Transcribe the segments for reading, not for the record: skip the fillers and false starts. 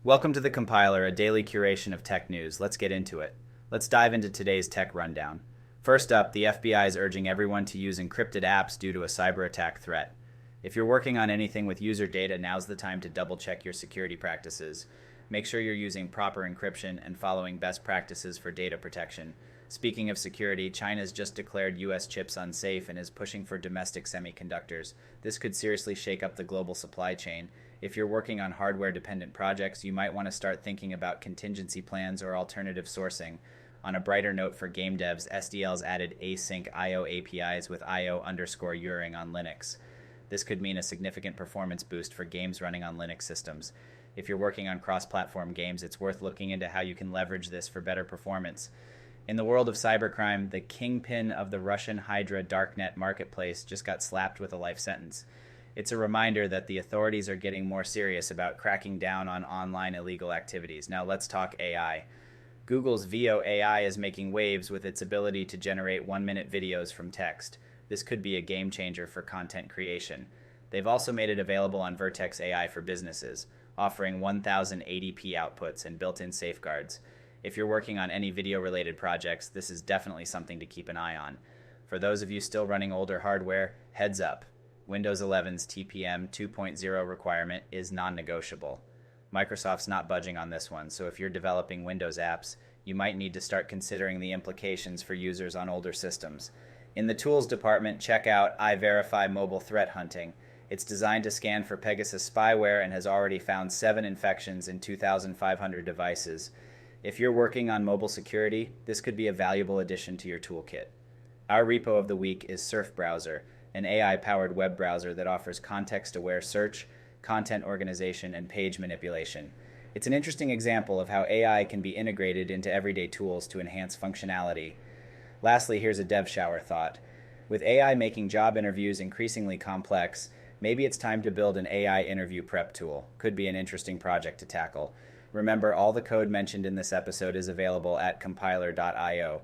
Welcome to the Compiler, a daily curation of tech news. Let's get into it. Let's dive into today's tech rundown. First up, the FBI is urging everyone to use encrypted apps due to a cyber attack threat. If you're working on anything with user data, now's the time to double check your security practices. Make sure you're using proper encryption and following best practices for data protection. Speaking of security, China's just declared US chips unsafe and is pushing for domestic semiconductors. This could seriously shake up the global supply chain. If you're working on hardware-dependent projects, you might want to start thinking about contingency plans or alternative sourcing. On a brighter note for game devs, SDL's added async I/O APIs with IO_uring on Linux. This could mean a significant performance boost for games running on Linux systems. If you're working on cross-platform games, it's worth looking into how you can leverage this for better performance. In the world of cybercrime, the kingpin of the Russian Hydra darknet marketplace just got slapped with a life sentence. It's a reminder that the authorities are getting more serious about cracking down on online illegal activities. Now let's talk AI. Google's Veo AI is making waves with its ability to generate 1-minute videos from text. This could be a game changer for content creation. They've also made it available on Vertex AI for businesses, offering 1080p outputs and built-in safeguards. If you're working on any video-related projects, this is definitely something to keep an eye on. For those of you still running older hardware, heads up. Windows 11's TPM 2.0 requirement is non-negotiable. Microsoft's not budging on this one, so if you're developing Windows apps, you might need to start considering the implications for users on older systems. In the tools department, check out iVerify Mobile Threat Hunting. It's designed to scan for Pegasus spyware and has already found 7 infections in 2,500 devices. If you're working on mobile security, this could be a valuable addition to your toolkit. Our repo of the week is Surf Browser, an AI-powered web browser that offers context-aware search, content organization, and page manipulation. It's an interesting example of how AI can be integrated into everyday tools to enhance functionality. Lastly, here's a dev shower thought. With AI making job interviews increasingly complex, maybe it's time to build an AI interview prep tool. Could be an interesting project to tackle. Remember, all the code mentioned in this episode is available at compiler.io.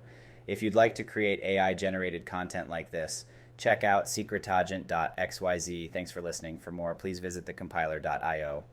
If you'd like to create AI-generated content like this, check out secretagent.xyz. Thanks for listening. For more, please visit thecompiler.io.